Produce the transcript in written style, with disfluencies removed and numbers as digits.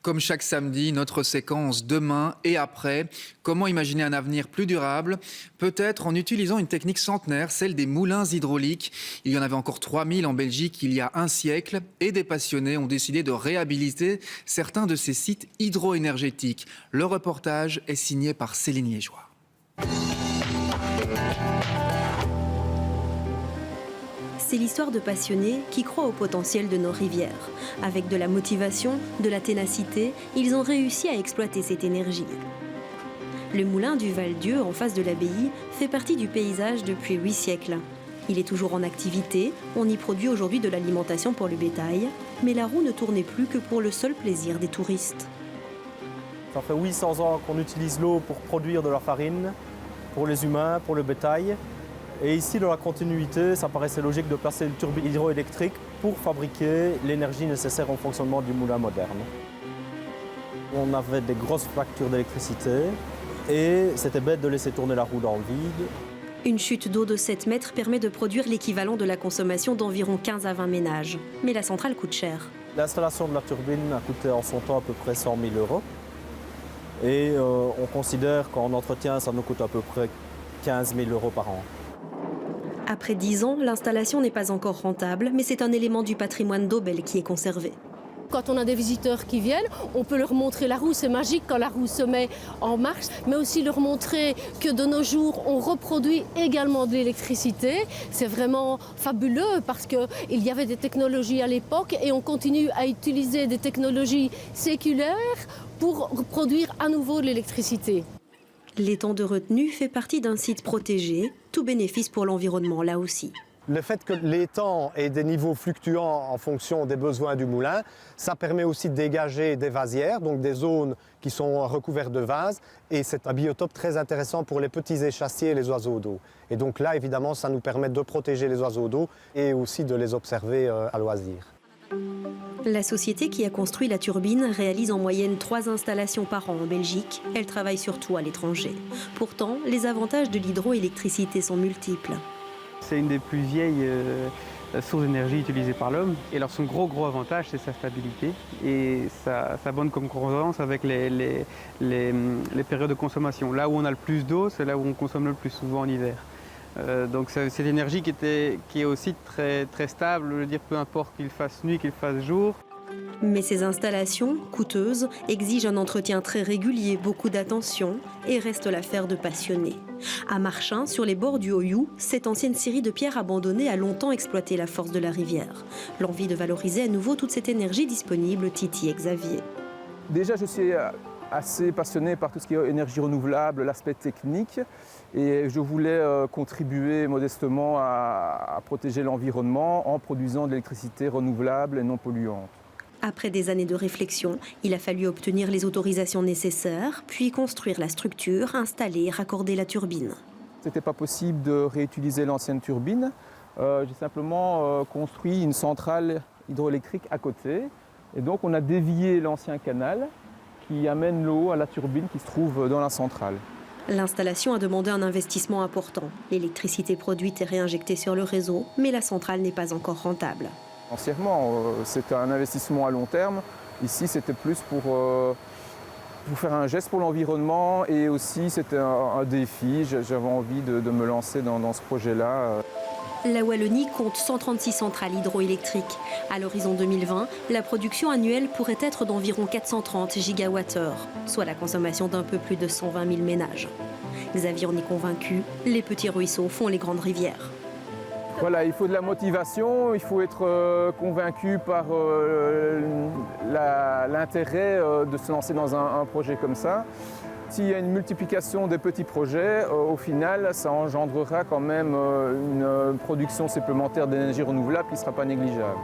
Comme chaque samedi, notre séquence demain et après. Comment imaginer un avenir plus durable? Peut-être en utilisant une technique centenaire, celle des moulins hydrauliques. Il y en avait encore 3000 en Belgique il y a un siècle et des passionnés ont décidé de réhabiliter certains de ces sites hydroénergétiques. Le reportage est signé par Céline Liégeois. C'est l'histoire de passionnés qui croient au potentiel de nos rivières. Avec de la motivation, de la ténacité, ils ont réussi à exploiter cette énergie. Le moulin du Val-Dieu, en face de l'abbaye, fait partie du paysage depuis 8 siècles. Il est toujours en activité, on y produit aujourd'hui de l'alimentation pour le bétail, mais la roue ne tournait plus que pour le seul plaisir des touristes. Ça fait 800 ans qu'on utilise l'eau pour produire de la farine, pour les humains, pour le bétail. Et ici, dans la continuité, ça paraissait logique de placer une turbine hydroélectrique pour fabriquer l'énergie nécessaire au fonctionnement du moulin moderne. On avait des grosses factures d'électricité et c'était bête de laisser tourner la roue dans le vide. Une chute d'eau de 7 mètres permet de produire l'équivalent de la consommation d'environ 15 à 20 ménages. Mais la centrale coûte cher. L'installation de la turbine a coûté en son temps à peu près 100 000 €. Et on considère qu'en entretien, ça nous coûte à peu près 15 000 € par an. Après 10 ans, l'installation n'est pas encore rentable, mais c'est un élément du patrimoine d'Aubel qui est conservé. Quand on a des visiteurs qui viennent, on peut leur montrer la roue, c'est magique quand la roue se met en marche, mais aussi leur montrer que de nos jours, on reproduit également de l'électricité. C'est vraiment fabuleux parce qu'il y avait des technologies à l'époque et on continue à utiliser des technologies séculaires pour produire à nouveau de l'électricité. L'étang de retenue fait partie d'un site protégé, tout bénéfice pour l'environnement là aussi. Le fait que l'étang ait des niveaux fluctuants en fonction des besoins du moulin, ça permet aussi de dégager des vasières, donc des zones qui sont recouvertes de vases. Et c'est un biotope très intéressant pour les petits échassiers et les oiseaux d'eau. Et donc là, évidemment, ça nous permet de protéger les oiseaux d'eau et aussi de les observer à loisir. La société qui a construit la turbine réalise en moyenne 3 installations par an en Belgique. Elle travaille surtout à l'étranger. Pourtant, les avantages de l'hydroélectricité sont multiples. C'est une des plus vieilles sources d'énergie utilisées par l'homme. Et alors son gros avantage, c'est sa stabilité et sa bonne concordance avec les périodes de consommation. Là où on a le plus d'eau, c'est là où on consomme le plus souvent en hiver. Donc c'est l'énergie qui est aussi très, très stable, je veux dire, peu importe qu'il fasse nuit, qu'il fasse jour. Mais ces installations, coûteuses, exigent un entretien très régulier, beaucoup d'attention et restent l'affaire de passionnés. À Marchin, sur les bords du Oyou, cette ancienne scierie de pierres abandonnée a longtemps exploité la force de la rivière. L'envie de valoriser à nouveau toute cette énergie disponible titille Xavier. Déjà, je suis assez passionné par tout ce qui est énergie renouvelable, l'aspect technique. Et je voulais contribuer modestement à protéger l'environnement en produisant de l'électricité renouvelable et non polluante. Après des années de réflexion, il a fallu obtenir les autorisations nécessaires, puis construire la structure, installer et raccorder la turbine. Ce n'était pas possible de réutiliser l'ancienne turbine. J'ai simplement construit une centrale hydroélectrique à côté. Et donc on a dévié l'ancien canal qui amène l'eau à la turbine qui se trouve dans la centrale. L'installation a demandé un investissement important. L'électricité produite est réinjectée sur le réseau, mais la centrale n'est pas encore rentable. Financièrement, c'était un investissement à long terme. Ici, c'était plus pour faire un geste pour l'environnement et aussi c'était un défi. J'avais envie de me lancer dans ce projet-là. La Wallonie compte 136 centrales hydroélectriques. À l'horizon 2020, la production annuelle pourrait être d'environ 430 gigawattheures, soit la consommation d'un peu plus de 120 000 ménages. Xavier en est convaincu, les petits ruisseaux font les grandes rivières. Voilà, il faut de la motivation, il faut être convaincu par l'intérêt de se lancer dans un projet comme ça. S'il y a une multiplication des petits projets, au final, ça engendrera quand même une production supplémentaire d'énergie renouvelable qui ne sera pas négligeable.